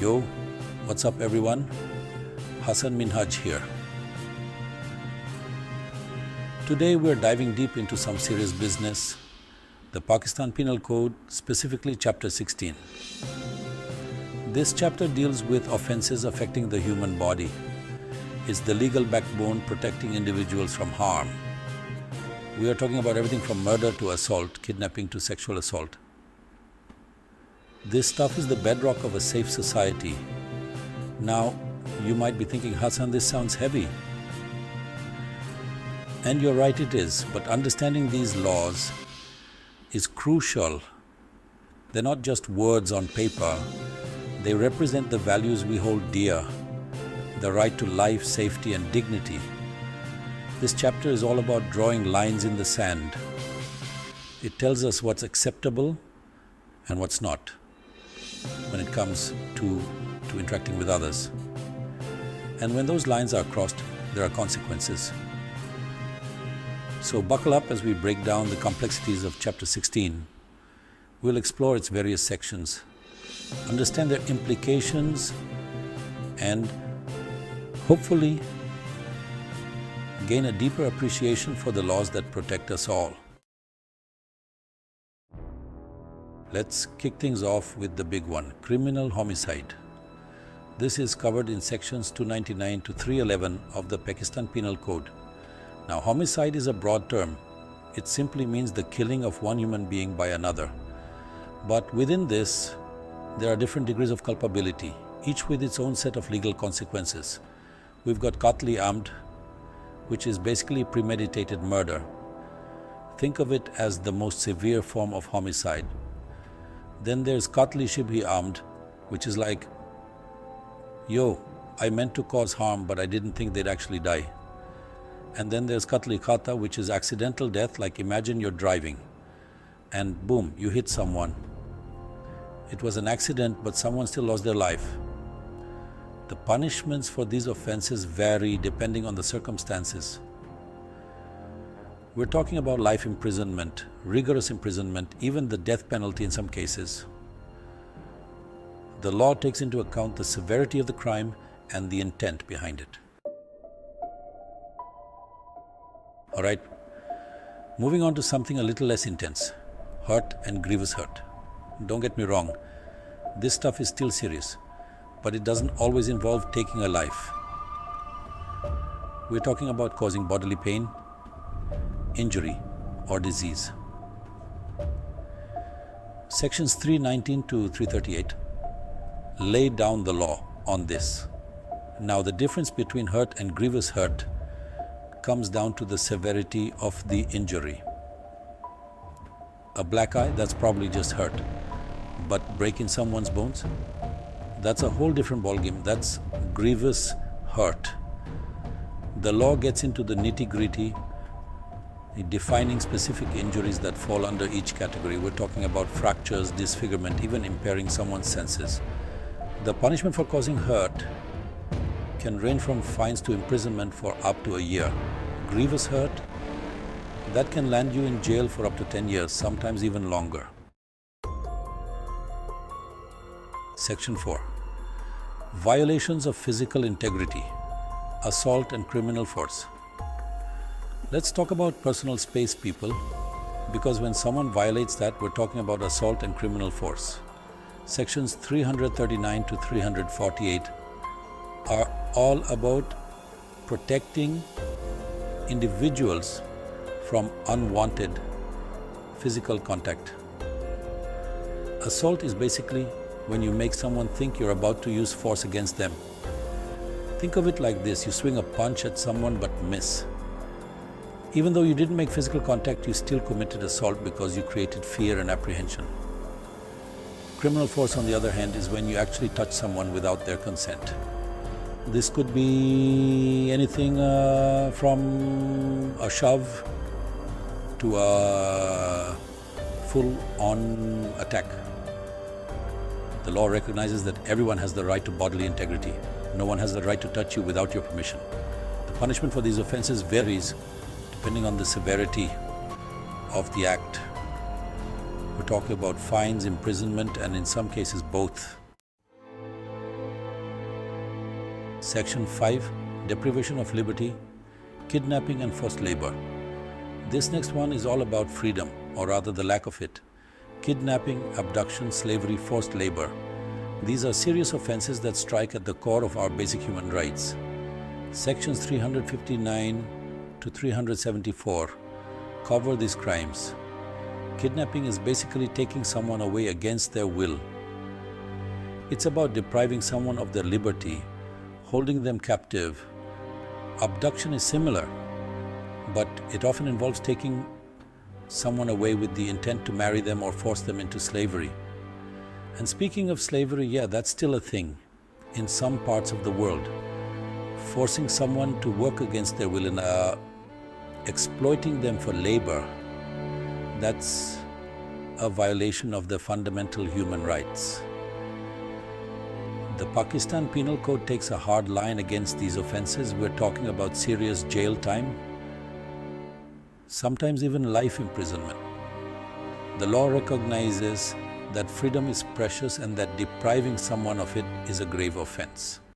Yo, what's up everyone? Hassan Minhaj here. Today we're diving deep into some serious business, the Pakistan Penal Code, specifically Chapter 16. This chapter deals with offences affecting the human body. It's the legal backbone protecting individuals from harm. We are talking about everything from murder to assault, kidnapping to sexual assault. This stuff is the bedrock of a safe society. Now, you might be thinking, Hassan, this sounds heavy. And you're right, it is. But understanding these laws is crucial. They're not just words on paper. They represent the values we hold dear, the right to life, safety, and dignity. This chapter is all about drawing lines in the sand. It tells us what's acceptable and what's not when it comes to interacting with others. And when those lines are crossed, there are consequences. So buckle up as we break down the complexities of Chapter 16. We'll explore its various sections, understand their implications, and hopefully gain a deeper appreciation for the laws that protect us all. Let's kick things off with the big one, criminal homicide. This is covered in sections 299 to 311 of the Pakistan Penal Code. Now, homicide is a broad term. It simply means the killing of one human being by another. But within this, there are different degrees of culpability, each with its own set of legal consequences. We've got qatl-e amd, which is basically premeditated murder. Think of it as the most severe form of homicide. Then there's qatl-e shibh amd, which is like, yo, I meant to cause harm, but I didn't think they'd actually die. And then there's qatl-e khata, which is accidental death, like imagine you're driving and boom, you hit someone. It was an accident, but someone still lost their life. The punishments for these offenses vary depending on the circumstances. We're talking about life imprisonment, rigorous imprisonment, even the death penalty in some cases. The law takes into account the severity of the crime and the intent behind it. All right, moving on to something a little less intense, hurt and grievous hurt. Don't get me wrong, this stuff is still serious, but it doesn't always involve taking a life. We're talking about causing bodily pain, injury, or disease. Sections 319 to 338 lay down the law on this. Now, the difference between hurt and grievous hurt comes down to the severity of the injury. A black eye, that's probably just hurt. But breaking someone's bones, that's a whole different ballgame. That's grievous hurt. The law gets into the nitty-gritty, defining specific injuries that fall under each category. We're talking about fractures, disfigurement, even impairing someone's senses. The punishment for causing hurt can range from fines to imprisonment for up to a year. Grievous hurt, that can land you in jail for up to 10 years, sometimes even longer. Section 4. Violations of physical integrity, assault and criminal force. Let's talk about personal space, people, because when someone violates that, we're talking about assault and criminal force. Sections 339 to 348 are all about protecting individuals from unwanted physical contact. Assault is basically when you make someone think you're about to use force against them. Think of it like this, you swing a punch at someone but miss. Even though you didn't make physical contact, you still committed assault because you created fear and apprehension. Criminal force, on the other hand, is when you actually touch someone without their consent. This could be anything from a shove to a full-on attack. The law recognizes that everyone has the right to bodily integrity. No one has the right to touch you without your permission. The punishment for these offenses varies depending on the severity of the act. We're talking about fines, imprisonment, and in some cases both. Section 5, deprivation of liberty, kidnapping and forced labor. This next one is all about freedom, or rather the lack of it. Kidnapping, abduction, slavery, forced labor. These are serious offences that strike at the core of our basic human rights. Sections 359 to 374 cover these crimes. Kidnapping is basically taking someone away against their will. It's about depriving someone of their liberty, holding them captive. Abduction is similar, but it often involves taking someone away with the intent to marry them or force them into slavery. And speaking of slavery, yeah, that's still a thing in some parts of the world. Forcing someone to work against their will and exploiting them for labor, that's a violation of their fundamental human rights. The Pakistan Penal Code takes a hard line against these offences. We're talking about serious jail time, sometimes even life imprisonment. The law recognizes that freedom is precious and that depriving someone of it is a grave offence.